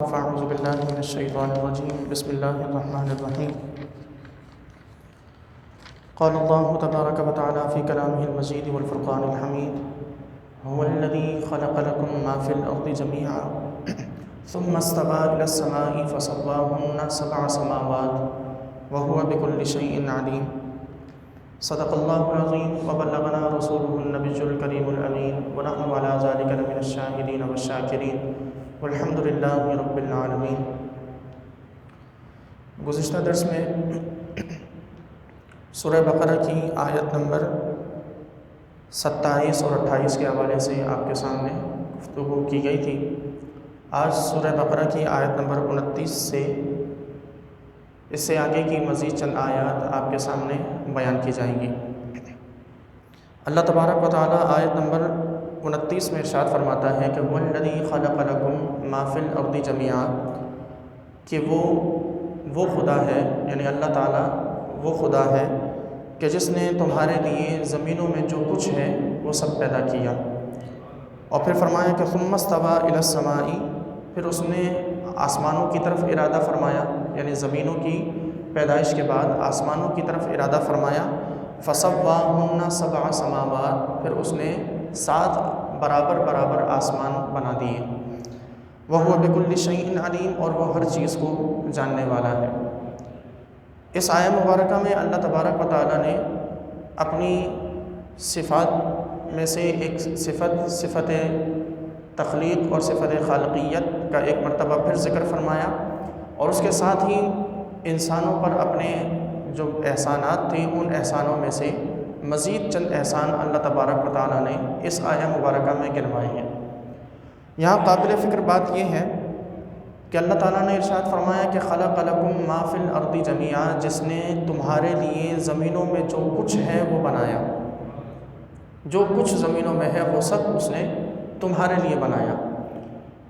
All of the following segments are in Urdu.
فاعوذ باللہ من الشیطان الرجیم بسم اللہ الرحمن الرحیم قال اللہ تبارک و تعالی فی کلامہ المجید والفرقان الحمید هو الذی خلق لکم ما فی الارض جمیعا ثم استوى إلى السماء فسواهن سبع سماوات وهو بكل شيء عليم صدق الله العظيم وبلغنا رسوله النبي الكريم الأمين ونحن على ذلك لمن الشاهدين والشاكرين والحمد لله رب العالمین۔ گزشتہ درس میں سورہ بقرہ کی آیت نمبر 27 اور 28 کے حوالے سے آپ کے سامنے گفتگو کی گئی تھی۔ آج سورہ بقرہ کی آیت نمبر 29 سے اس سے آگے کی مزید چند آیات آپ کے سامنے بیان کی جائیں گی۔ اللہ تبارک و تعالی آیت نمبر 29 میں ارشاد فرماتا ہے کہ وَالَّذِي خَلَقَ لَكُم مَا فِي الْأَرْضِ جَمِيعًا، کہ وہ خدا ہے، یعنی اللہ تعالیٰ وہ خدا ہے کہ جس نے تمہارے لیے زمینوں میں جو کچھ ہے وہ سب پیدا کیا۔ اور پھر فرمایا کہ ثُمَّ اسْتَوَىٰ إِلَى السَّمَاءِ، پھر اس نے آسمانوں کی طرف ارادہ فرمایا، یعنی زمینوں کی پیدائش کے بعد آسمانوں کی طرف ارادہ فرمایا۔ فَسَوَّاهُنَّ سَبْعَ سَمَاوَاتٍ، پھر اس نے 7 برابر آسمان بنا دیے۔ وَهُوَ بِكُلِّ شَيْءٍ عَلِيمٌ، اور وہ ہر چیز کو جاننے والا ہے۔ اس آیہ مبارکہ میں اللہ تبارک و تعالیٰ نے اپنی صفات میں سے ایک صفت تخلیق اور صفت خالقیت کا ایک مرتبہ پھر ذکر فرمایا، اور اس کے ساتھ ہی انسانوں پر اپنے جو احسانات تھے ان احسانوں میں سے مزید چند احسان اللہ تبارک و تعالیٰ نے اس آیہ مبارکہ میں گنوائے ہیں۔ یہاں قابل فکر بات یہ ہے کہ اللہ تعالیٰ نے ارشاد فرمایا کہ خلق لکم ما فی الارض جمیعا، جس نے تمہارے لیے زمینوں میں جو کچھ ہے وہ بنایا، جو کچھ زمینوں میں ہے وہ سب اس نے تمہارے لیے بنایا۔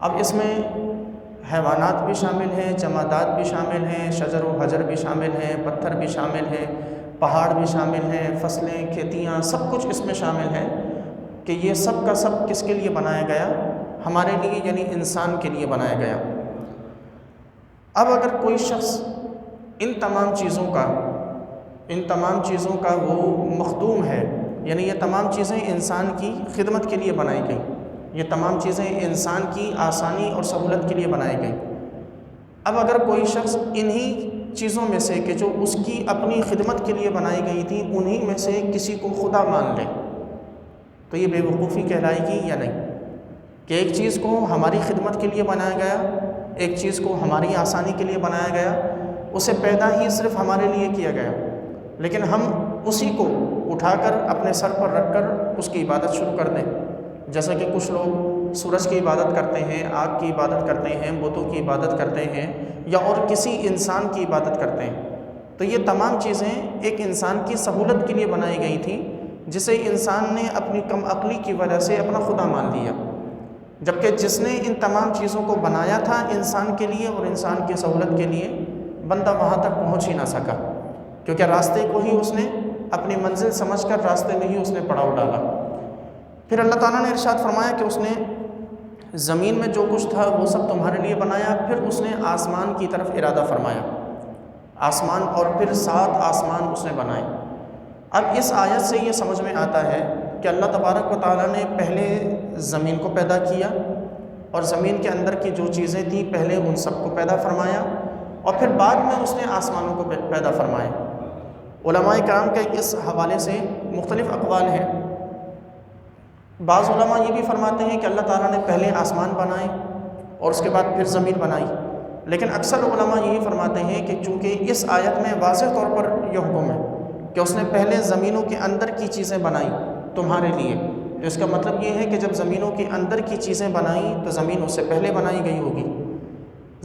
اب اس میں حیوانات بھی شامل ہیں، جمادات بھی شامل ہیں، شجر و حجر بھی شامل ہیں، پتھر بھی شامل ہیں، پہاڑ بھی شامل ہیں، فصلیں، کھیتیاں، سب کچھ اس میں شامل ہیں کہ یہ سب کا سب کس کے لیے بنایا گیا؟ ہمارے لیے، یعنی انسان کے لیے بنایا گیا۔ اب اگر کوئی شخص ان تمام چیزوں کا وہ مخدوم ہے، یعنی یہ تمام چیزیں انسان کی خدمت کے لیے بنائی گئی، یہ تمام چیزیں انسان کی آسانی اور سہولت کے لیے بنائی گئی۔ اب اگر کوئی شخص انہی چیزوں میں سے کہ جو اس کی اپنی خدمت کے لیے بنائی گئی تھی انہی میں سے کسی کو خدا مان لے تو یہ بے وقوفی کہلائے گی یا نہیں؟ کہ ایک چیز کو ہماری خدمت کے لیے بنایا گیا، ایک چیز کو ہماری آسانی کے لیے بنایا گیا، اسے پیدا ہی صرف ہمارے لیے کیا گیا، لیکن ہم اسی کو اٹھا کر اپنے سر پر رکھ کر اس کی عبادت شروع کر دیں۔ جیسا کہ کچھ لوگ سورج کی عبادت کرتے ہیں، آگ کی عبادت کرتے ہیں، بتوں کی عبادت کرتے ہیں، یا اور کسی انسان کی عبادت کرتے ہیں۔ تو یہ تمام چیزیں ایک انسان کی سہولت کے لیے بنائی گئی تھیں، جسے انسان نے اپنی کم عقلی کی وجہ سے اپنا خدا مان لیا، جبکہ جس نے ان تمام چیزوں کو بنایا تھا انسان کے لیے اور انسان کی سہولت کے لیے، بندہ وہاں تک پہنچ ہی نہ سکا، کیونکہ راستے کو ہی اس نے اپنی منزل سمجھ کر راستے میں ہی اس نے پڑاؤ ڈالا۔ پھر اللہ تعالیٰ نے ارشاد فرمایا کہ اس نے زمین میں جو کچھ تھا وہ سب تمہارے لیے بنایا، پھر اس نے آسمان کی طرف ارادہ فرمایا، آسمان، اور پھر 7 آسمان اس نے بنائے۔ اب اس آیت سے یہ سمجھ میں آتا ہے کہ اللہ تبارک و تعالیٰ نے پہلے زمین کو پیدا کیا، اور زمین کے اندر کی جو چیزیں تھیں پہلے ان سب کو پیدا فرمایا، اور پھر بعد میں اس نے آسمانوں کو پیدا فرمایا۔ علماء کرام کے اس حوالے سے مختلف اقوال ہیں۔ بعض علماء یہ بھی فرماتے ہیں کہ اللہ تعالیٰ نے پہلے آسمان بنائے اور اس کے بعد پھر زمین بنائی، لیکن اکثر علماء یہی فرماتے ہیں کہ چونکہ اس آیت میں واضح طور پر یہ حکم ہے کہ اس نے پہلے زمینوں کے اندر کی چیزیں بنائیں تمہارے لیے، تو اس کا مطلب یہ ہے کہ جب زمینوں کے اندر کی چیزیں بنائیں تو زمین اس سے پہلے بنائی گئی ہوگی،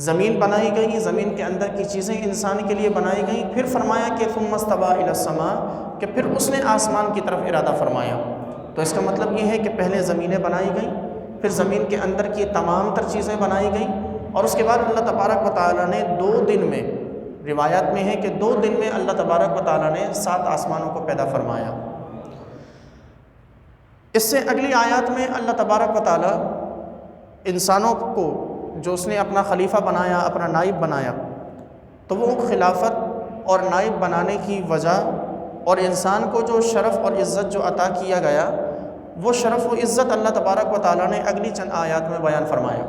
زمین بنائی گئی، زمین کے اندر کی چیزیں انسان کے لیے بنائی گئیں، پھر فرمایا کہ ثم استوى الى السماء، کہ پھر اس نے آسمان کی طرف ارادہ فرمایا۔ تو اس کا مطلب یہ ہے کہ پہلے زمینیں بنائی گئیں، پھر زمین کے اندر کی تمام تر چیزیں بنائی گئیں، اور اس کے بعد اللہ تبارک و تعالیٰ نے 2 دن میں، روایات میں ہے کہ 2 دن میں اللہ تبارک و تعالیٰ نے 7 آسمانوں کو پیدا فرمایا۔ اس سے اگلی آیات میں اللہ تبارک و تعالیٰ انسانوں کو جو اس نے اپنا خلیفہ بنایا، اپنا نائب بنایا، تو وہ خلافت اور نائب بنانے کی وجہ اور انسان کو جو شرف اور عزت جو عطا کیا گیا، وہ شرف و عزت اللہ تبارک و تعالیٰ نے اگلی چند آیات میں بیان فرمایا۔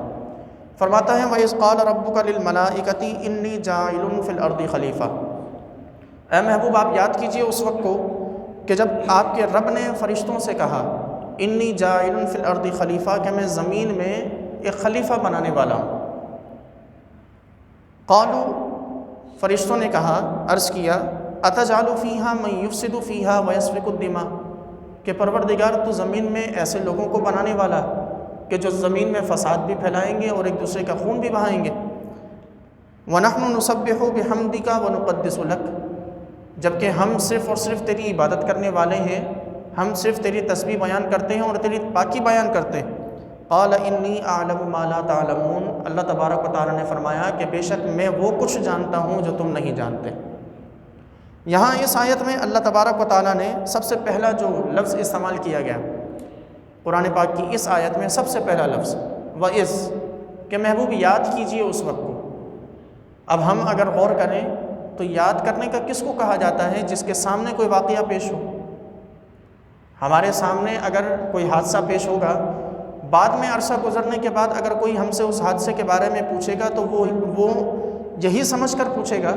فرماتا ہے وَإِذْ قَالَ رَبُّكَ لِلْمَلَائِكَةِ إِنِّي جَاعِلٌ فِي الْأَرْضِ خلیفہ۔ اے محبوب آپ یاد کیجئے اس وقت کو کہ جب آپ کے رب نے فرشتوں سے کہا انی جاعل فی الارض خلیفہ، کہ میں زمین میں ایک خلیفہ بنانے والا ہوں۔ قالوا، فرشتوں نے کہا، عرض کیا، اتجعل فیہا من یفسد فیہا ویسفک الدماء، کہ پروردگار تو زمین میں ایسے لوگوں کو بنانے والا کہ جو زمین میں فساد بھی پھیلائیں گے اور ایک دوسرے کا خون بھی بہائیں گے۔ وَنَحْنُ نُسَبِّحُ بِحَمْدِكَ وَنُقَدِّسُ لَكَ، جبکہ ہم صرف اور صرف تیری عبادت کرنے والے ہیں، ہم صرف تیری تسبیح بیان کرتے ہیں اور تیری پاکی بیان کرتے ہیں۔ قال انی اعلم ما لا تعلمون، اللہ تبارک و تعالیٰ نے فرمایا کہ بے شک میں وہ کچھ جانتا ہوں جو تم نہیں جانتے۔ یہاں اس آیت میں اللہ تبارک و تعالیٰ نے سب سے پہلا جو لفظ استعمال کیا گیا قرآن پاک کی اس آیت میں، سب سے پہلا لفظ وَإِذْ، کہ محبوب یاد کیجئے اس وقت کو۔ اب ہم اگر غور کریں تو یاد کرنے کا کس کو کہا جاتا ہے؟ جس کے سامنے کوئی واقعہ پیش ہو۔ ہمارے سامنے اگر کوئی حادثہ پیش ہوگا، بعد میں عرصہ گزرنے کے بعد اگر کوئی ہم سے اس حادثے کے بارے میں پوچھے گا تو وہ یہی سمجھ کر پوچھے گا،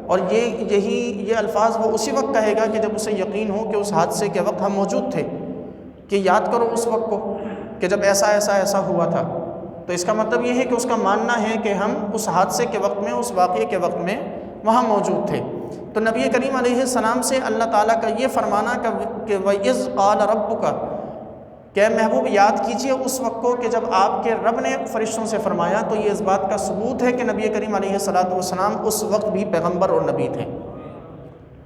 اور یہ الفاظ وہ اسی وقت کہے گا کہ جب اسے یقین ہو کہ اس حادثے کے وقت ہم موجود تھے، کہ یاد کرو اس وقت کو کہ جب ایسا ایسا ایسا ہوا تھا۔ تو اس کا مطلب یہ ہے کہ اس کا ماننا ہے کہ ہم اس حادثے کے وقت میں، اس واقعے کے وقت میں وہاں موجود تھے۔ تو نبی کریم علیہ السلام سے اللہ تعالیٰ کا یہ فرمانا کہ وَإِذْ قَالَ رَبُّكَ، کہ محبوب یاد کیجئے اس وقت کو کہ جب آپ کے رب نے فرشتوں سے فرمایا، تو یہ اس بات کا ثبوت ہے کہ نبی کریم علیہ السلام اس وقت بھی پیغمبر اور نبی تھے۔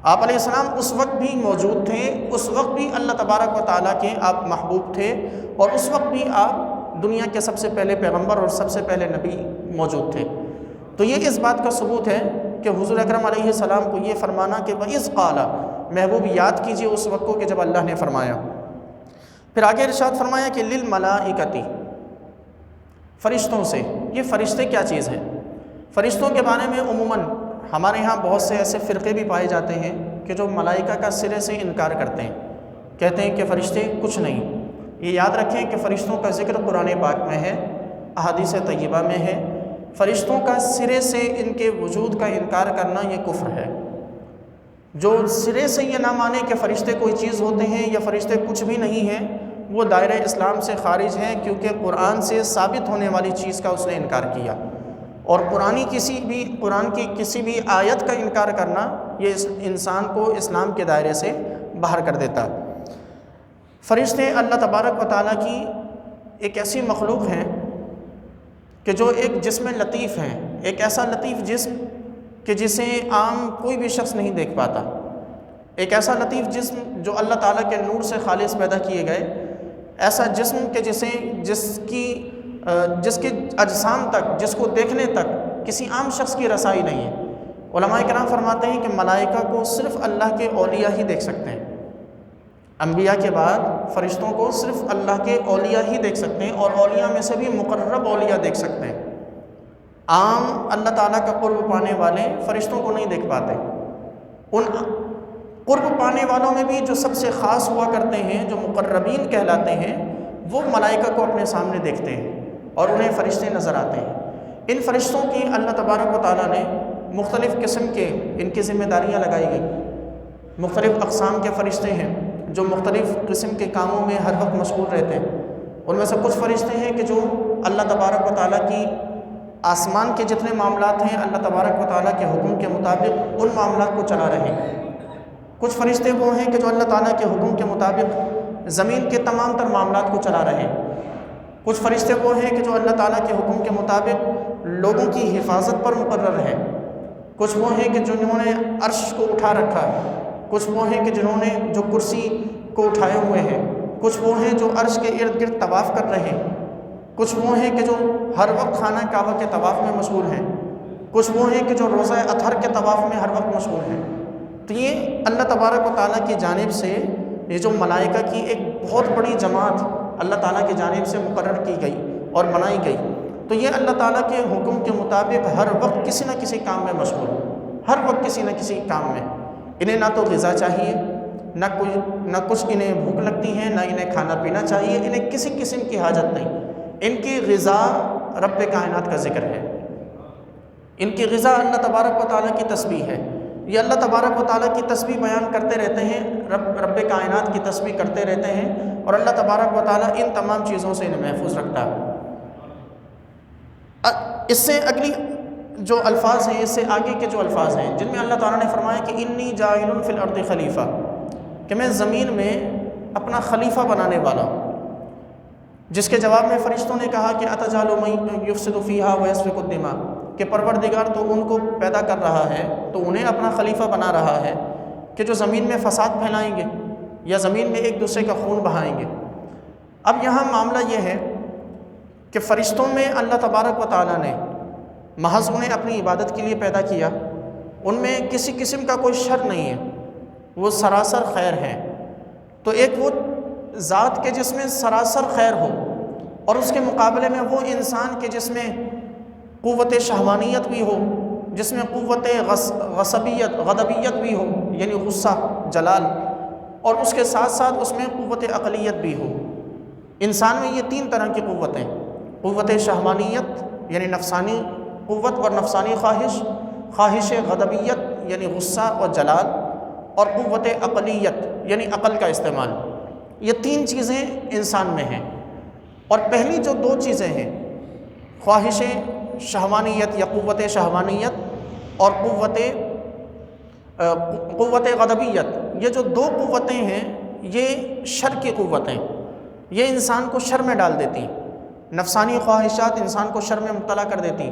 آپ علیہ السلام اس وقت بھی موجود تھے، اس وقت بھی اللہ تبارک و تعالیٰ کے آپ محبوب تھے، اور اس وقت بھی آپ دنیا کے سب سے پہلے پیغمبر اور سب سے پہلے نبی موجود تھے۔ تو یہ اس بات کا ثبوت ہے کہ حضور اکرم علیہ السلام کو یہ فرمانا کہ وَإِذْ قَالَ، محبوب یاد کیجئے اس وقت کو کہ جب اللہ نے فرمایا۔ پھر آگے ارشاد فرمایا کہ لِلْمَلَائِكَةِ، فرشتوں سے۔ یہ فرشتے کیا چیز ہیں؟ فرشتوں کے بارے میں عموماً ہمارے ہاں بہت سے ایسے فرقے بھی پائے جاتے ہیں کہ جو ملائکہ کا سرے سے انکار کرتے ہیں، کہتے ہیں کہ فرشتے کچھ نہیں۔ یہ یاد رکھیں کہ فرشتوں کا ذکر قرآن پاک میں ہے، احادیث طیبہ میں ہے۔ فرشتوں کا سرے سے ان کے وجود کا انکار کرنا یہ کفر ہے۔ جو سرے سے یہ نہ مانے کہ فرشتے کوئی چیز ہوتے ہیں یا فرشتے کچھ بھی نہیں ہیں، وہ دائرہ اسلام سے خارج ہیں، کیونکہ قرآن سے ثابت ہونے والی چیز کا اس نے انکار کیا، اور قرآن کی کسی بھی آیت کا انکار کرنا یہ انسان کو اسلام کے دائرے سے باہر کر دیتا۔ فرشتے اللہ تبارک و تعالیٰ کی ایک ایسی مخلوق ہیں کہ جو ایک جسم لطیف ہیں، ایک ایسا لطیف جسم کہ جسے عام کوئی بھی شخص نہیں دیکھ پاتا، ایک ایسا لطیف جسم جو اللہ تعالیٰ کے نور سے خالص پیدا کیے گئے، ایسا جسم کہ جس کے اجسام تک، جس کو دیکھنے تک کسی عام شخص کی رسائی نہیں ہے۔ علماء کرام فرماتے ہیں کہ ملائکہ کو صرف اللہ کے اولیاء ہی دیکھ سکتے ہیں، انبیاء کے بعد فرشتوں کو صرف اللہ کے اولیاء ہی دیکھ سکتے ہیں، اور اولیاء میں سے بھی مقرب اولیاء دیکھ سکتے ہیں۔ عام اللہ تعالیٰ کا قرب پانے والے فرشتوں کو نہیں دیکھ پاتے۔ ان قرب پانے والوں میں بھی جو سب سے خاص ہوا کرتے ہیں، جو مقربین کہلاتے ہیں، وہ ملائکہ کو اپنے سامنے دیکھتے ہیں اور انہیں فرشتے نظر آتے ہیں۔ ان فرشتوں کی اللہ تبارک و تعالیٰ نے مختلف قسم کے ان کی ذمہ داریاں لگائی گئی۔ مختلف اقسام کے فرشتے ہیں جو مختلف قسم کے کاموں میں ہر وقت مشغول رہتے ہیں۔ ان میں سے کچھ فرشتے ہیں کہ جو اللہ تبارک و تعالیٰ کی آسمان کے جتنے معاملات ہیں، اللہ تبارک و تعالیٰ کے حکم کے مطابق ان معاملات کو چلا رہے ہیں۔ کچھ فرشتے وہ ہیں کہ جو اللہ تعالیٰ کے حکم کے مطابق زمین کے تمام تر معاملات کو چلا رہے ہیں۔ کچھ فرشتے وہ ہیں کہ جو اللہ تعالیٰ کے حکم کے مطابق لوگوں کی حفاظت پر مقرر ہیں۔ کچھ وہ ہیں کہ جنہوں نے عرش کو اٹھا رکھا ہے، کچھ وہ ہیں کہ جنہوں نے جو کرسی کو اٹھائے ہوئے ہیں، کچھ وہ ہیں جو عرش کے ارد گرد طواف کر رہے ہیں، کچھ وہ ہیں کہ جو ہر وقت خانہ کعبہ کے طواف میں مشغول ہیں، کچھ وہ ہیں کہ جو روزہ اطہر کے طواف میں ہر وقت مشغول ہیں۔ تو یہ اللہ تبارک و تعالیٰ کی جانب سے یہ جو ملائکہ کی ایک بہت بڑی جماعت اللہ تعالیٰ کی جانب سے مقرر کی گئی اور بنائی گئی۔ تو یہ اللہ تعالیٰ کے حکم کے مطابق ہر وقت کسی نہ کسی کام میں مشغول، ہر وقت کسی نہ کسی کام میں۔ انہیں نہ تو غذا چاہیے، نہ کچھ انہیں بھوک لگتی ہے، نہ انہیں کھانا پینا چاہیے، انہیں کسی قسم کی حاجت نہیں۔ ان کی غذا رب کائنات کا ذکر ہے، ان کی غذا اللہ تبارک و تعالیٰ کی تسبیح ہے۔ یہ اللہ تبارک و تعالیٰ کی تسبیح بیان کرتے رہتے ہیں، رب کائنات کی تسبیح کرتے رہتے ہیں، اور اللہ تبارک و تعالیٰ ان تمام چیزوں سے انہیں محفوظ رکھتا ہے۔ اس سے اگلی جو الفاظ ہیں، اس سے آگے کے جو الفاظ ہیں جن میں اللہ تعالیٰ نے فرمایا کہ انی جاعل فی الارض خلیفہ، کہ میں زمین میں اپنا خلیفہ بنانے والا ہوں، جس کے جواب میں فرشتوں نے کہا کہ اتجعل من یفسد فیہا ویسفک الدماء، کہ پروردگار تو ان کو پیدا کر رہا ہے، تو انہیں اپنا خلیفہ بنا رہا ہے کہ جو زمین میں فساد پھیلائیں گے یا زمین میں ایک دوسرے کا خون بہائیں گے۔ اب یہاں معاملہ یہ ہے کہ فرشتوں میں اللہ تبارک و تعالیٰ نے محض انہیں اپنی عبادت کے لیے پیدا کیا، ان میں کسی قسم کا کوئی شر نہیں ہے، وہ سراسر خیر ہے۔ تو ایک وہ ذات کے جس میں سراسر خیر ہو، اور اس کے مقابلے میں وہ انسان کے جس میں قوت شہوانیت بھی ہو، جس میں قوت غضبیت بھی ہو، یعنی غصہ، جلال، اور اس کے ساتھ ساتھ اس میں قوت عقلیت بھی ہو۔ انسان میں یہ تین طرح کی قوتیں، قوت شہوانیت یعنی نفسانی قوت اور نفسانی خواہش غضبیت یعنی غصہ اور جلال، اور قوت عقلیت یعنی عقل کا استعمال، یہ تین چیزیں انسان میں ہیں۔ اور پہلی جو دو چیزیں ہیں، خواہش شہوانیت یا قوت شہوانیت اور قوت غضبیت، یہ جو دو قوتیں ہیں یہ شر کی قوتیں، یہ انسان کو شر میں ڈال دیتی ہیں۔ نفسانی خواہشات انسان کو شر میں مبتلا کر دیتی،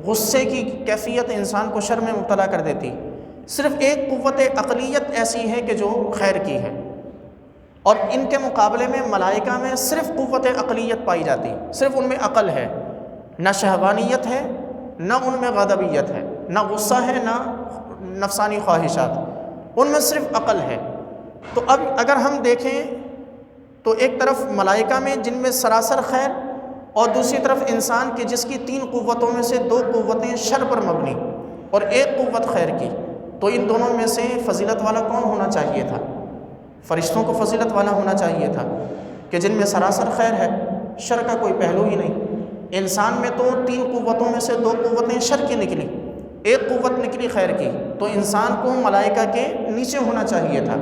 غصے کی کیفیت انسان کو شر میں مبتلا کر دیتی۔ صرف ایک قوت عقلیت ایسی ہے کہ جو خیر کی ہے، اور ان کے مقابلے میں ملائکہ میں صرف قوت عقلیت پائی جاتی، صرف ان میں عقل ہے، نہ شہوانیت ہے، نہ ان میں غضبیت ہے، نہ غصہ ہے، نہ نفسانی خواہشات، ان میں صرف عقل ہے۔ تو اب اگر ہم دیکھیں تو ایک طرف ملائکہ میں جن میں سراسر خیر، اور دوسری طرف انسان کے جس کی تین قوتوں میں سے دو قوتیں شر پر مبنی اور ایک قوت خیر کی، تو ان دونوں میں سے فضیلت والا کون ہونا چاہیے تھا؟ فرشتوں کو فضیلت والا ہونا چاہیے تھا کہ جن میں سراسر خیر ہے، شر کا کوئی پہلو ہی نہیں۔ انسان میں تو تین قوتوں میں سے دو قوتیں شر کی نکلی، ایک قوت نکلی خیر کی، تو انسان کو ملائکہ کے نیچے ہونا چاہیے تھا،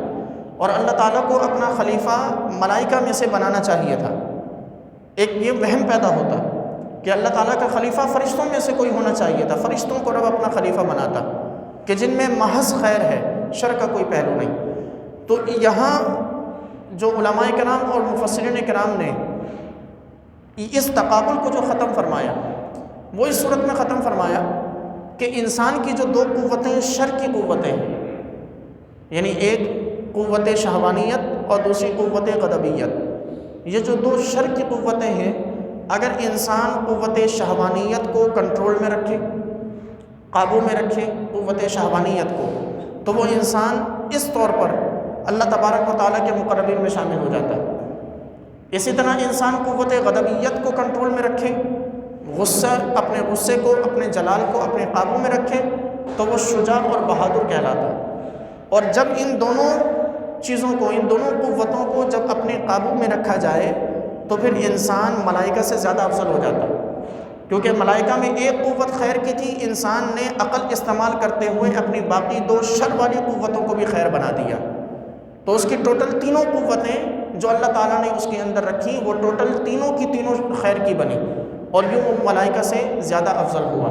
اور اللہ تعالیٰ کو اپنا خلیفہ ملائکہ میں سے بنانا چاہیے تھا۔ ایک یہ وہم پیدا ہوتا کہ اللہ تعالیٰ کا خلیفہ فرشتوں میں سے کوئی ہونا چاہیے تھا، فرشتوں کو رب اپنا خلیفہ بناتا کہ جن میں محض خیر ہے، شر کا کوئی پہلو نہیں۔ تو یہاں جو علماء کرام اور مفسرین کرام نے اس تقابل کو جو ختم فرمایا، وہ اس صورت میں ختم فرمایا کہ انسان کی جو دو قوتیں شر کی قوتیں ہیں، یعنی ایک قوت شہوانیت اور دوسری قوت غضبیت، یہ جو دو شر کی قوتیں ہیں، اگر انسان قوت شہوانیت کو کنٹرول میں رکھے، قابو میں رکھے قوت شہوانیت کو، تو وہ انسان اس طور پر اللہ تبارک و تعالیٰ کے مقربین میں شامل ہو جاتا ہے۔ اسی طرح انسان قوت غضبیت کو کنٹرول میں رکھے، اپنے غصے کو، اپنے جلال کو اپنے قابو میں رکھے، تو وہ شجاع اور بہادر کہلاتا ہے۔ اور جب ان دونوں چیزوں کو، ان دونوں قوتوں کو جب اپنے قابو میں رکھا جائے، تو پھر انسان ملائکہ سے زیادہ افضل ہو جاتا ہے، کیونکہ ملائکہ میں ایک قوت خیر کی تھی، انسان نے عقل استعمال کرتے ہوئے اپنی باقی دو شر والی قوتوں کو بھی خیر بنا دیا، تو اس کی ٹوٹل تینوں قوتیں جو اللہ تعالیٰ نے اس کے اندر رکھی، وہ ٹوٹل تینوں کی تینوں خیر کی بنی، اور یوں وہ ملائکہ سے زیادہ افضل ہوا۔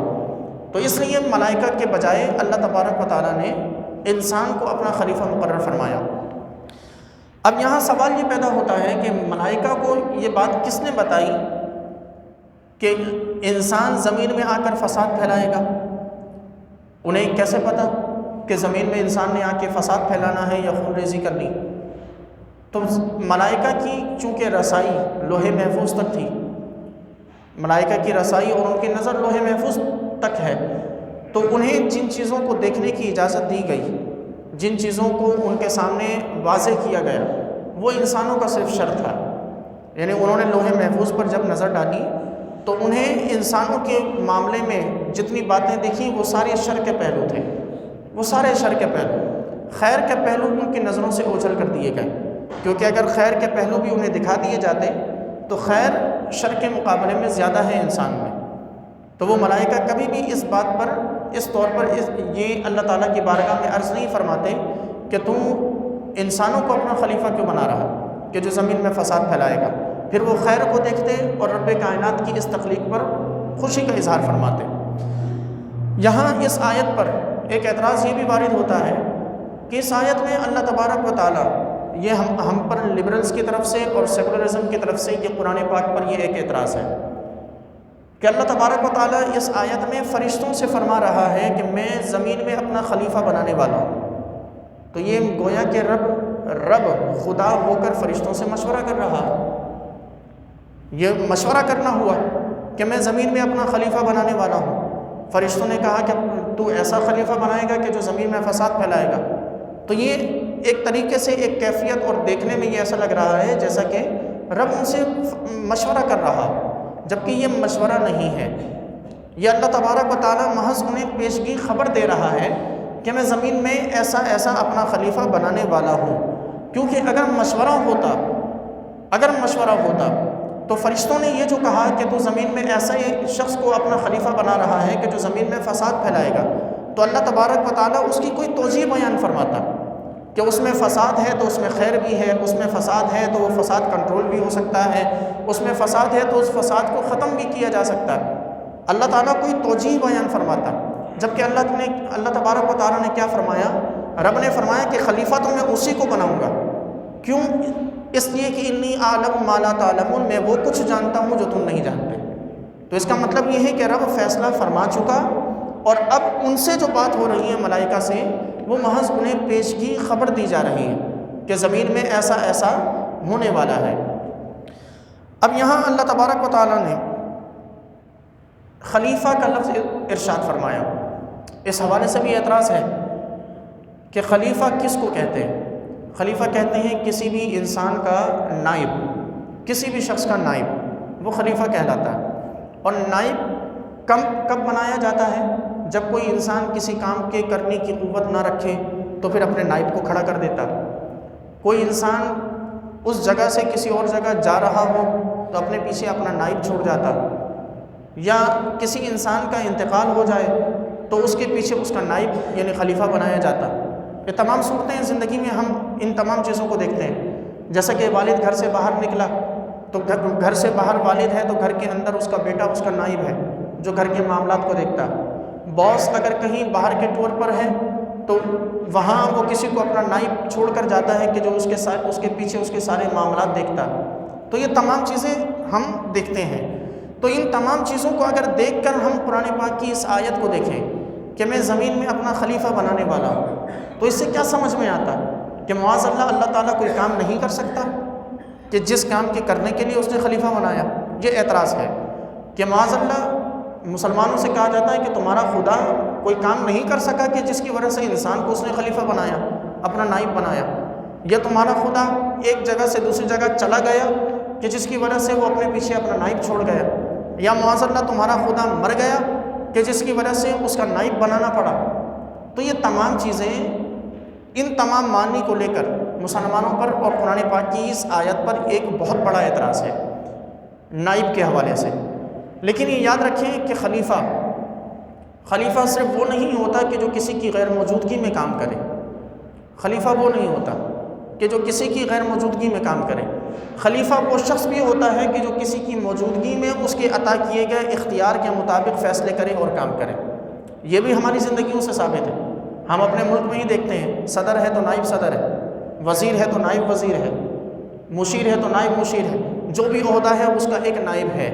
تو اس لیے ملائکہ کے بجائے اللہ تبارک و تعالیٰ نے انسان کو اپنا خلیفہ مقرر فرمایا۔ اب یہاں سوال یہ پیدا ہوتا ہے کہ ملائکہ کو یہ بات کس نے بتائی کہ انسان زمین میں آ کر فساد پھیلائے گا؟ انہیں کیسے پتہ کہ زمین میں انسان نے آ کے فساد پھیلانا ہے یا خون ریزی کرنی؟ تو ملائکہ کی چونکہ رسائی لوح محفوظ تک تھی، ملائکہ کی رسائی اور ان کی نظر لوح محفوظ تک ہے، تو انہیں جن چیزوں کو دیکھنے کی اجازت دی گئی، جن چیزوں کو ان کے سامنے واضح کیا گیا، وہ انسانوں کا صرف شر تھا۔ یعنی انہوں نے لوح محفوظ پر جب نظر ڈالی تو انہیں انسانوں کے معاملے میں جتنی باتیں دیکھیں وہ سارے شر کے پہلو تھے، وہ سارے شر کے پہلو، خیر کے پہلو ان کی نظروں سے اوجھل کر دیے گئے، کیونکہ اگر خیر کے پہلو بھی انہیں دکھا دیے جاتے تو خیر شر کے مقابلے میں زیادہ ہے انسان میں، تو وہ ملائکہ کبھی بھی اس بات پر، اس طور پر یہ اللہ تعالیٰ کی بارگاہ میں عرض نہیں فرماتے کہ تم انسانوں کو اپنا خلیفہ کیوں بنا رہا کہ جو زمین میں فساد پھیلائے گا، پھر وہ خیر کو دیکھتے اور رب کائنات کی اس تخلیق پر خوشی کا اظہار فرماتے۔ یہاں اس آیت پر ایک اعتراض یہ بھی وارد ہوتا ہے کہ اس آیت میں اللہ تبارک و تعالیٰ، یہ ہم پر لبرلز کی طرف سے اور سیکولرزم کی طرف سے یہ قرآن پاک پر یہ ایک اعتراض ہے کہ اللہ تبارک و تعالیٰ اس آیت میں فرشتوں سے فرما رہا ہے کہ میں زمین میں اپنا خلیفہ بنانے والا ہوں، تو یہ گویا کہ رب خدا ہو کر فرشتوں سے مشورہ کر رہا ہے، یہ مشورہ کرنا ہوا کہ میں زمین میں اپنا خلیفہ بنانے والا ہوں۔ فرشتوں نے کہا کہ تو ایسا خلیفہ بنائے گا کہ جو زمین میں فساد پھیلائے گا، تو یہ ایک طریقے سے ایک کیفیت اور دیکھنے میں یہ ایسا لگ رہا ہے جیسا کہ رب ان سے مشورہ کر رہا، جبکہ یہ مشورہ نہیں ہے، یہ اللہ تبارک و تعالیٰ محض انہیں پیشگی خبر دے رہا ہے کہ میں زمین میں ایسا اپنا خلیفہ بنانے والا ہوں۔ کیونکہ اگر مشورہ ہوتا تو فرشتوں نے یہ جو کہا کہ تو زمین میں ایسا ایک شخص کو اپنا خلیفہ بنا رہا ہے کہ جو زمین میں فساد پھیلائے گا، تو اللہ تبارک و تعالیٰ اس کی کوئی توجیہ بیان فرماتا کہ اس میں فساد ہے تو اس میں خیر بھی ہے، اس میں فساد ہے تو وہ فساد کنٹرول بھی ہو سکتا ہے، اس میں فساد ہے تو اس فساد کو ختم بھی کیا جا سکتا ہے۔ اللہ تعالیٰ کوئی توجیہ بیان فرماتا، جبکہ اللہ تبارک و تعالیٰ نے کیا فرمایا؟ رب نے فرمایا کہ خلیفہ تو میں اسی کو بناؤں گا۔ کیوں؟ اس لیے کہ انی اعلم ما لا تعلمون، میں وہ کچھ جانتا ہوں جو تم نہیں جانتے۔ تو اس کا مطلب یہ ہے کہ رب فیصلہ فرما چکا، اور اب ان سے جو بات ہو رہی ہے ملائکہ سے، وہ محض انہیں پیشگی خبر دی جا رہی ہے کہ زمین میں ایسا ہونے والا ہے۔ اب یہاں اللہ تبارک و تعالیٰ نے خلیفہ کا لفظ ارشاد فرمایا، اس حوالے سے بھی اعتراض ہے کہ خلیفہ کس کو کہتے ہیں؟ خلیفہ کہتے ہیں کسی بھی انسان کا نائب، کسی بھی شخص کا نائب وہ خلیفہ کہلاتا ہے۔ اور نائب کب بنایا جاتا ہے؟ جب کوئی انسان کسی کام کے کرنے کی قوت نہ رکھے تو پھر اپنے نائب کو کھڑا کر دیتا۔ کوئی انسان اس جگہ سے کسی اور جگہ جا رہا ہو تو اپنے پیچھے اپنا نائب چھوڑ جاتا، یا کسی انسان کا انتقال ہو جائے تو اس کے پیچھے اس کا نائب یعنی خلیفہ بنایا جاتا۔ یہ تمام صورتیں زندگی میں ہم ان تمام چیزوں کو دیکھتے ہیں، جیسا کہ والد گھر سے باہر نکلا تو گھر سے باہر والد ہے تو گھر کے اندر اس کا بیٹا اس کا نائب ہے جو گھر کے معاملات کو دیکھتا۔ باس اگر کہیں باہر کے ٹور پر ہے تو وہاں وہ کسی کو اپنا نائب چھوڑ کر جاتا ہے کہ جو اس کے پیچھے اس کے سارے معاملات دیکھتا۔ تو یہ تمام چیزیں ہم دیکھتے ہیں۔ تو ان تمام چیزوں کو اگر دیکھ کر ہم قرآن پاک کی اس آیت کو دیکھیں کہ میں زمین میں اپنا خلیفہ بنانے والا ہوں، تو اس سے کیا سمجھ میں آتا کہ معاذ اللہ تعالیٰ کوئی کام نہیں کر سکتا کہ جس کام کے کرنے کے لیے اس نے خلیفہ بنایا؟ یہ اعتراض ہے کہ معاذ اللہ مسلمانوں سے کہا جاتا ہے کہ تمہارا خدا کوئی کام نہیں کر سکا کہ جس کی وجہ سے انسان کو اس نے خلیفہ بنایا، اپنا نائب بنایا، یا تمہارا خدا ایک جگہ سے دوسری جگہ چلا گیا کہ جس کی وجہ سے وہ اپنے پیچھے اپنا نائب چھوڑ گیا، یا معاذ اللہ تمہارا خدا مر گیا کہ جس کی وجہ سے اس کا نائب بنانا پڑا۔ تو یہ تمام چیزیں، ان تمام معنی کو لے کر مسلمانوں پر اور قرآن پاک کی اس آیت پر ایک بہت بڑا اعتراض ہے نائب کے حوالے سے۔ لیکن یہ یاد رکھیں کہ خلیفہ صرف وہ نہیں ہوتا کہ جو کسی کی غیر موجودگی میں کام کرے۔ خلیفہ وہ نہیں ہوتا کہ جو کسی کی غیر موجودگی میں کام کرے۔ خلیفہ وہ شخص بھی ہوتا ہے کہ جو کسی کی موجودگی میں اس کے عطا کیے گئے اختیار کے مطابق فیصلے کرے اور کام کرے۔ یہ بھی ہماری زندگیوں سے ثابت ہے۔ ہم اپنے ملک میں ہی دیکھتے ہیں، صدر ہے تو نائب صدر ہے، وزیر ہے تو نائب وزیر ہے، مشیر ہے تو نائب مشیر ہے، جو بھی عہدہ ہے اس کا ایک نائب ہے۔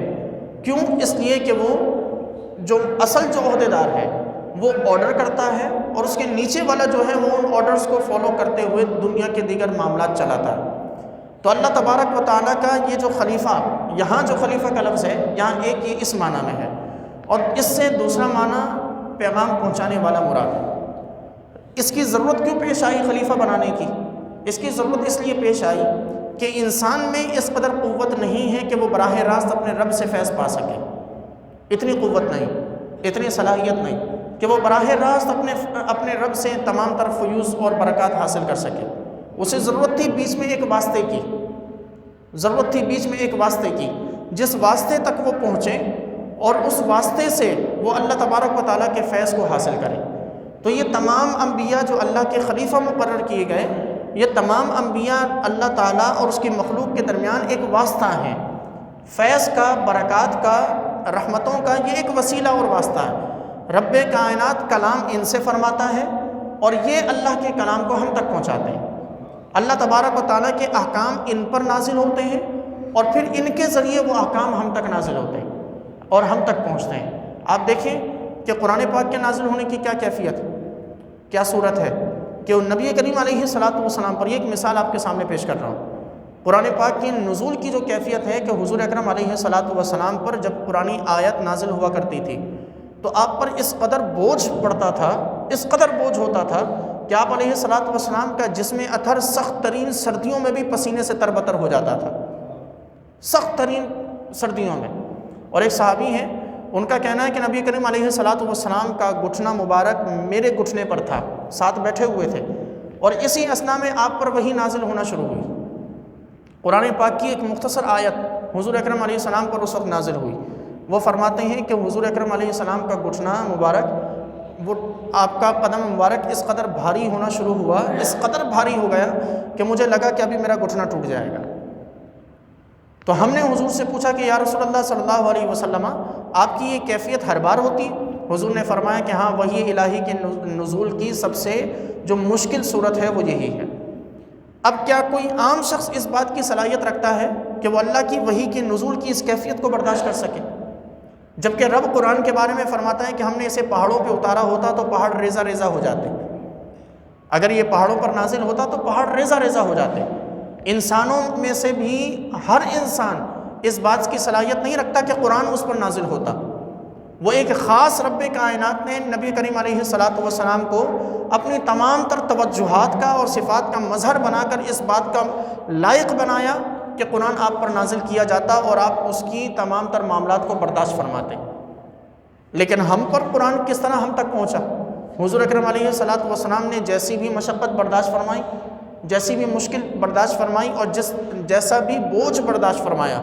کیوں؟ اس لیے کہ وہ جو اصل جو عہدے دار ہے وہ آرڈر کرتا ہے، اور اس کے نیچے والا جو ہے وہ ان آرڈرز کو فالو کرتے ہوئے دنیا کے دیگر معاملات چلاتا ہے۔ تو اللہ تبارک و تعالیٰ کا یہ جو خلیفہ، یہاں جو خلیفہ کا لفظ ہے یہاں ایک یہ اس معنی میں ہے، اور اس سے دوسرا معنی پیغام پہنچانے والا مراد ہے۔ اس کی ضرورت کیوں پیش آئی خلیفہ بنانے کی؟ اس کی ضرورت اس لیے پیش آئی کہ انسان میں اس قدر قوت نہیں ہے کہ وہ براہ راست اپنے رب سے فیض پا سکے۔ اتنی قوت نہیں، اتنی صلاحیت نہیں کہ وہ براہ راست اپنے رب سے تمام تر فیوز اور برکات حاصل کر سکے۔ اسے ضرورت تھی بیچ میں ایک واسطے کی، ضرورت تھی بیچ میں ایک واسطے کی، جس واسطے تک وہ پہنچے اور اس واسطے سے وہ اللہ تبارک و تعالیٰ کے فیض کو حاصل کریں۔ تو یہ تمام انبیاء جو اللہ کے خلیفہ مقرر کیے گئے، یہ تمام انبیاء اللہ تعالیٰ اور اس کی مخلوق کے درمیان ایک واسطہ ہیں، فیض کا، برکات کا، رحمتوں کا، یہ ایک وسیلہ اور واسطہ ہے۔ رب کائنات کلام ان سے فرماتا ہے اور یہ اللہ کے کلام کو ہم تک پہنچاتے ہیں۔ اللہ تبارک و تعالیٰ کے احکام ان پر نازل ہوتے ہیں اور پھر ان کے ذریعے وہ احکام ہم تک نازل ہوتے ہیں اور ہم تک پہنچتے ہیں۔ آپ دیکھیں کہ قرآن پاک کے نازل ہونے کی کیا کیفیت، کیا صورت ہے کہ نبی کریم علیہ الصلاۃ والسلام پر، یہ ایک مثال آپ کے سامنے پیش کر رہا ہوں۔ قرآن پاک کی نزول کی جو کیفیت ہے کہ حضور اکرم علیہ الصلاۃ والسلام پر جب قرآن آیت نازل ہوا کرتی تھی تو آپ پر اس قدر بوجھ پڑتا تھا، اس قدر بوجھ ہوتا تھا کہ آپ علیہ الصلاۃ والسلام کا جسم اطہر سخت ترین سردیوں میں بھی پسینے سے تربتر ہو جاتا تھا، سخت ترین سردیوں میں۔ اور ایک صحابی ہیں، ان کا کہنا ہے کہ نبی کریم علیہ الصلاۃ والسلام کا گھٹنا مبارک میرے گھٹنے پر تھا، ساتھ بیٹھے ہوئے تھے، اور اسی اثنا میں آپ پر وحی نازل ہونا شروع ہوئی۔ قرآن پاک کی ایک مختصر آیت حضور اکرم علیہ السلام پر اس وقت نازل ہوئی۔ وہ فرماتے ہیں کہ حضور اکرم علیہ السلام کا گھٹنا مبارک، وہ آپ کا قدم مبارک اس قدر بھاری ہونا شروع ہوا، اس قدر بھاری ہو گیا کہ مجھے لگا کہ ابھی میرا گھٹنا ٹوٹ جائے گا۔ تو ہم نے حضور سے پوچھا کہ یا رسول اللہ صلی اللہ علیہ وسلم، آپ کی یہ کیفیت ہر بار ہوتی؟ حضور نے فرمایا کہ ہاں، وحی الہی کے نزول کی سب سے جو مشکل صورت ہے وہ یہی ہے۔ اب کیا کوئی عام شخص اس بات کی صلاحیت رکھتا ہے کہ وہ اللہ کی وحی کے نزول کی اس کیفیت کو برداشت کر سکے؟ جبکہ رب قرآن کے بارے میں فرماتا ہے کہ ہم نے اسے پہاڑوں پہ اتارا ہوتا تو پہاڑ ریزہ ریزہ ہو جاتے، اگر یہ پہاڑوں پر نازل ہوتا تو پہاڑ ریزہ ریزہ ہو جاتے۔ انسانوں میں سے بھی ہر انسان اس بات کی صلاحیت نہیں رکھتا کہ قرآن اس پر نازل ہوتا۔ وہ ایک خاص رب کائنات نے نبی کریم علیہ الصلاۃ والسلام کو اپنی تمام تر توجہات کا اور صفات کا مظہر بنا کر اس بات کا لائق بنایا کہ قرآن آپ پر نازل کیا جاتا اور آپ اس کی تمام تر معاملات کو برداشت فرماتے۔ لیکن ہم پر قرآن کس طرح ہم تک پہنچا؟ حضور اکرم علیہ الصلاۃ والسلام نے جیسی بھی مشقت برداشت فرمائی، جیسی بھی مشکل برداشت فرمائی اور جیسا بھی بوجھ برداشت فرمایا،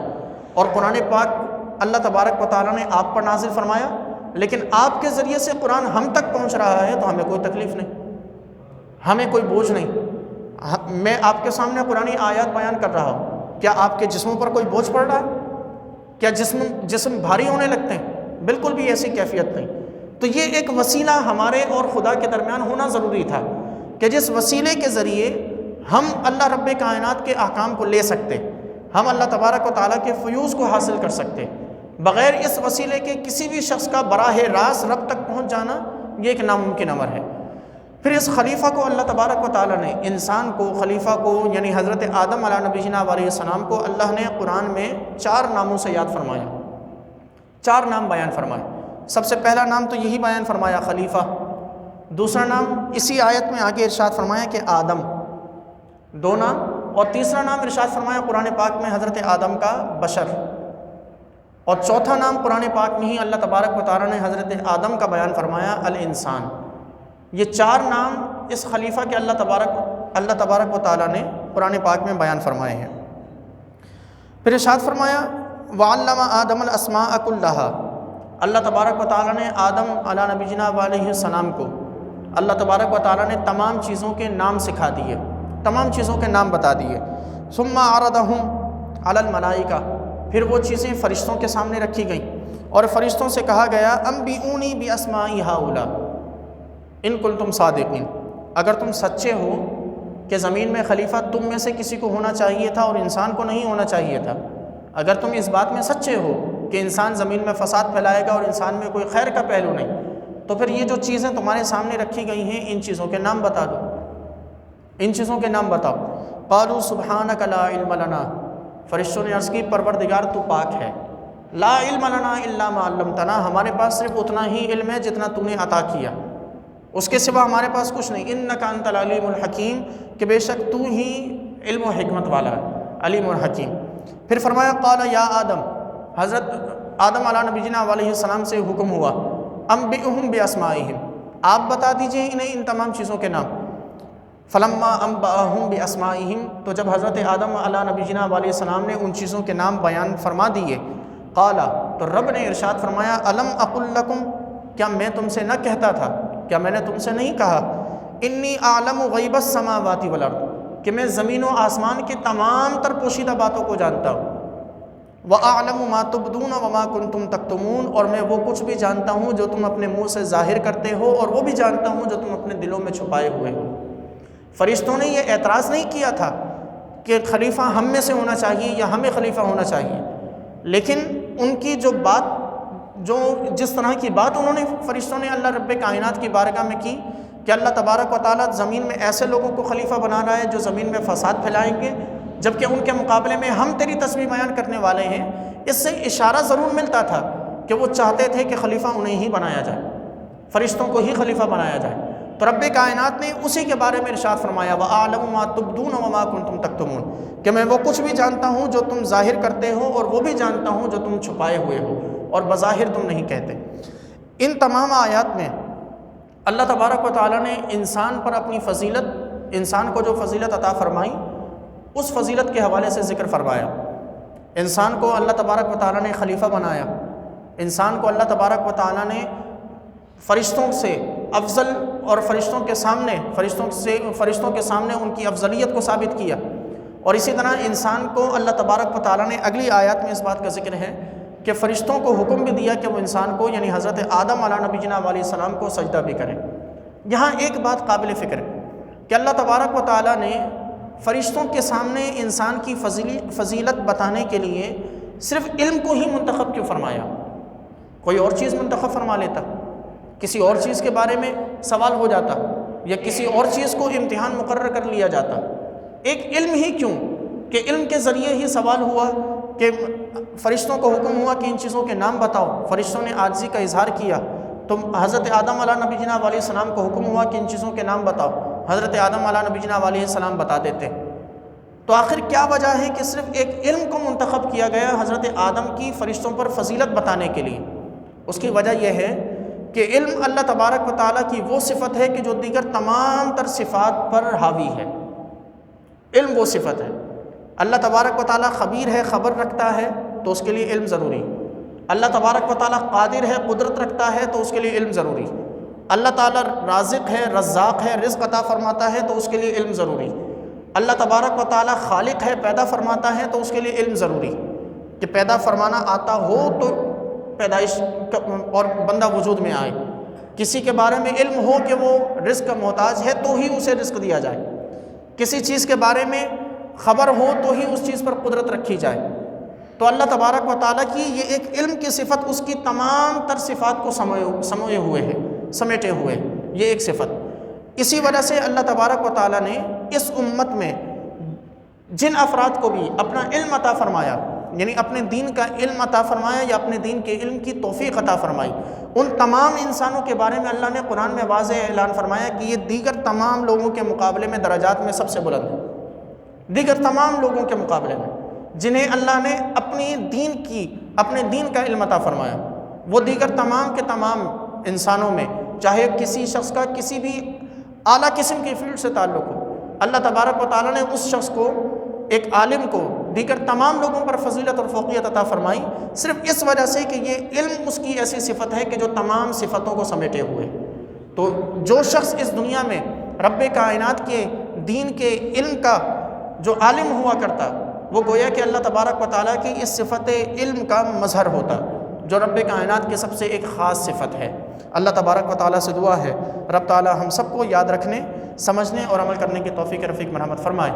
اور قرآن پاک اللہ تبارک و تعالیٰ نے آپ پر نازل فرمایا، لیکن آپ کے ذریعے سے قرآن ہم تک پہنچ رہا ہے تو ہمیں کوئی تکلیف نہیں، ہمیں کوئی بوجھ نہیں۔ میں آپ کے سامنے قرآن آیات بیان کر رہا ہوں، کیا آپ کے جسموں پر کوئی بوجھ پڑ رہا ہے؟ کیا جسم بھاری ہونے لگتے ہیں؟ بالکل بھی ایسی کیفیت نہیں۔ تو یہ ایک وسیلہ ہمارے اور خدا کے درمیان ہونا ضروری تھا کہ جس وسیلے کے ذریعے ہم اللہ رب کائنات کے احکام کو لے سکتے، ہم اللہ تبارک و تعالیٰ کے فیوز کو حاصل کر سکتے۔ بغیر اس وسیلے کے کسی بھی شخص کا براہ راست رب تک پہنچ جانا یہ ایک ناممکن امر ہے۔ پھر اس خلیفہ کو اللہ تبارک و تعالیٰ نے، انسان کو، خلیفہ کو، یعنی حضرت آدم علیہ نبینا علیہ السلام کو اللہ نے قرآن میں 4 ناموں سے یاد فرمایا، 4 نام بیان فرمائے۔ سب سے پہلا نام تو یہی بیان فرمایا، خلیفہ۔ دوسرا نام اسی آیت میں آگے ارشاد فرمایا کہ آدم، 2 نام، اور تیسرا نام ارشاد فرمایا قرآن پاک میں حضرت آدم کا بشر، اور چوتھا نام قرآن پاک میں ہی اللہ تبارک و تعالیٰ نے حضرت آدم کا بیان فرمایا، الانسان۔ یہ 4 نام اس خلیفہ کے اللہ تبارک و تعالیٰ نے قرآن پاک میں بیان فرمائے ہیں۔ پھر ارشاد فرمایا وَعَلَّمَ آدَمَ الْأَسْمَاءَ كُلَّهَا، اللہ تبارک و تعالیٰ نے آدم علیہ نبینا علیہ السلام کو، اللہ تبارک و تعالیٰ نے تمام چیزوں کے نام سکھا دیے، تمام چیزوں کے نام بتا دیے۔ ثُمَّ عَرَضَهُمْ عَلَى الْمَلَائِكَةِ، پھر وہ چیزیں فرشتوں کے سامنے رکھی گئیں اور فرشتوں سے کہا گیا أَنْبِئُونِي بِأَسْمَاءِ هَؤُلَاءِ ان کنتم صادقین، اگر تم سچے ہو کہ زمین میں خلیفہ تم میں سے کسی کو ہونا چاہیے تھا اور انسان کو نہیں ہونا چاہیے تھا، اگر تم اس بات میں سچے ہو کہ انسان زمین میں فساد پھیلائے گا اور انسان میں کوئی خیر کا پہلو نہیں، تو پھر یہ جو چیزیں تمہارے سامنے رکھی گئی ہیں ان چیزوں کے نام بتا دو، ان چیزوں کے نام بتاؤ۔ قالوا سبحانک لا علم لنا، فرشتوں نے عرض کی پروردگار تو پاک ہے، لا علم لنا الا ما علمتنا، ہمارے پاس صرف اتنا ہی علم ہے جتنا تو نے عطا کیا، اس کے سوا ہمارے پاس کچھ نہیں۔ انک انت العلیم الحکیم، کہ بے شک تو ہی علم و حکمت والا ہے، علیم اور حکیم۔ پھر فرمایا قال یا آدم، حضرت آدم علیہ نبینا علیہ السلام سے حکم ہوا انبئہم باسمائہم، آپ بتا دیجئے انہیں ان تمام چیزوں کے نام۔ فلما انبأہم باسمائہم، تو جب حضرت آدم علیہ نبینا علیہ السلام نے ان چیزوں کے نام بیان فرما دیے، قال، تو رب نے ارشاد فرمایا الم اقل لکم، کیا میں تم سے نہ کہتا تھا، کیا میں نے تم سے نہیں کہا انی اعلم غیب السماوات والارض، کہ میں زمین و آسمان کے تمام تر پوشیدہ باتوں کو جانتا ہوں، وَأَعْلَمُ مَا تُبْدُونَ وَمَا كُنْتُمْ تَكْتُمُونَ، اور میں وہ کچھ بھی جانتا ہوں جو تم اپنے منہ سے ظاہر کرتے ہو اور وہ بھی جانتا ہوں جو تم اپنے دلوں میں چھپائے ہوئے ہو۔ فرشتوں نے یہ اعتراض نہیں کیا تھا کہ خلیفہ ہم میں سے ہونا چاہیے یا ہمیں خلیفہ ہونا چاہیے، لیکن ان کی جو بات، جو جس طرح کی بات انہوں نے فرشتوں نے اللہ رب کائنات کی بارگاہ میں کی کہ اللہ تبارک و تعالیٰ زمین میں ایسے لوگوں کو خلیفہ بنا رہا ہے جو زمین میں فساد پھیلائیں گے، جبکہ ان کے مقابلے میں ہم تیری تسبیح بیان کرنے والے ہیں، اس سے اشارہ ضرور ملتا تھا کہ وہ چاہتے تھے کہ خلیفہ انہیں ہی بنایا جائے، فرشتوں کو ہی خلیفہ بنایا جائے۔ تو رب کائنات نے اسی کے بارے میں ارشاد فرمایا وَأَعْلَمُ مَا تُبْدُونَ وَمَا كُنْتُمْ تَكْتُمُونَ، کہ میں وہ کچھ بھی جانتا ہوں جو تم ظاہر کرتے ہو اور وہ بھی جانتا ہوں جو تم چھپائے ہوئے ہو اور بظاہر تم نہیں کہتے۔ ان تمام آیات میں اللہ تبارک و تعالیٰ نے انسان پر اپنی فضیلت، انسان کو جو فضیلت عطا فرمائی، اس فضیلت کے حوالے سے ذکر فرمایا۔ انسان کو اللہ تبارک و تعالیٰ نے خلیفہ بنایا، انسان کو اللہ تبارک و تعالیٰ نے فرشتوں سے افضل اور فرشتوں کے سامنے ان کی افضلیت کو ثابت کیا، اور اسی طرح انسان کو اللہ تبارک و تعالیٰ نے اگلی آیات میں اس بات کا ذکر ہے کہ فرشتوں کو حکم بھی دیا کہ وہ انسان کو یعنی حضرت آدم علیہ نبینا علیہ السلام کو سجدہ بھی کریں۔ یہاں ایک بات قابل فکر ہے کہ اللہ تبارک و تعالیٰ نے فرشتوں کے سامنے انسان کی فضیلت بتانے کے لیے صرف علم کو ہی منتخب کیوں فرمایا؟ کوئی اور چیز منتخب فرما لیتا، کسی اور چیز کے بارے میں سوال ہو جاتا، یا کسی اور چیز کو امتحان مقرر کر لیا جاتا۔ ایک علم ہی کیوں کہ علم کے ذریعے ہی سوال ہوا کہ فرشتوں کو حکم ہوا کہ ان چیزوں کے نام بتاؤ، فرشتوں نے عاجزی کا اظہار کیا، تو حضرت آدم علیہ نبینا علیہ السلام کو حکم ہوا کہ ان چیزوں کے نام بتاؤ، حضرت آدم علیہ نبینا علیہ السلام بتا دیتے۔ تو آخر کیا وجہ ہے کہ صرف ایک علم کو منتخب کیا گیا حضرت آدم کی فرشتوں پر فضیلت بتانے کے لیے؟ اس کی وجہ یہ ہے کہ علم اللہ تبارک و تعالیٰ کی وہ صفت ہے کہ جو دیگر تمام تر صفات پر حاوی ہے۔ علم وہ صفت ہے۔ اللہ تبارک و تعالیٰ خبیر ہے، خبر رکھتا ہے، تو اس کے لیے علم ضروری۔ اللہ تبارک و تعالیٰ قادر ہے، قدرت رکھتا ہے، تو اس کے لیے علم ضروری۔ اللہ تعالیٰ رازق ہے، رزاق ہے، رزق عطا فرماتا ہے، تو اس کے لیے علم ضروری۔ اللہ تبارک و تعالیٰ خالق ہے، پیدا فرماتا ہے، تو اس کے لیے علم ضروری کہ پیدا فرمانا آتا ہو تو پیدائش اور بندہ وجود میں آئے۔ کسی کے بارے میں علم ہو کہ وہ رزق کا محتاج ہے تو ہی اسے رزق دیا جائے، کسی چیز کے بارے میں خبر ہو تو ہی اس چیز پر قدرت رکھی جائے۔ تو اللہ تبارک و تعالیٰ کی یہ ایک علم کی صفت اس کی تمام تر صفات کو سموئے ہوئے ہے، سمیٹے ہوئے، یہ ایک صفت۔ اسی وجہ سے اللہ تبارک و تعالیٰ نے اس امت میں جن افراد کو بھی اپنا علم عطا فرمایا، یعنی اپنے دین کا علم عطا فرمایا یا اپنے دین کے علم کی توفیق عطا فرمائی، ان تمام انسانوں کے بارے میں اللہ نے قرآن میں واضح اعلان فرمایا کہ یہ دیگر تمام لوگوں کے مقابلے میں درجات میں سب سے بلند ہے۔ دیگر تمام لوگوں کے مقابلے میں جنہیں اللہ نے اپنے دین کا علم عطا فرمایا، وہ دیگر تمام کے تمام انسانوں میں، چاہے کسی شخص کا کسی بھی اعلیٰ قسم کی فیلڈ سے تعلق ہو، اللہ تبارک و تعالیٰ نے اس شخص کو، ایک عالم کو، دیگر تمام لوگوں پر فضیلت اور فوقیت عطا فرمائی، صرف اس وجہ سے کہ یہ علم اس کی ایسی صفت ہے کہ جو تمام صفتوں کو سمیٹے ہوئے۔ تو جو شخص اس دنیا میں رب کائنات کے دین کے علم کا جو عالم ہوا کرتا، وہ گویا کہ اللہ تبارک و تعالیٰ کی اس صفت علم کا مظہر ہوتا، جو رب کائنات کی سب سے ایک خاص صفت ہے۔ اللہ تبارک و تعالیٰ سے دعا ہے رب تعالیٰ ہم سب کو یاد رکھنے، سمجھنے اور عمل کرنے کی توفیق رفیق مرحمت فرمائے۔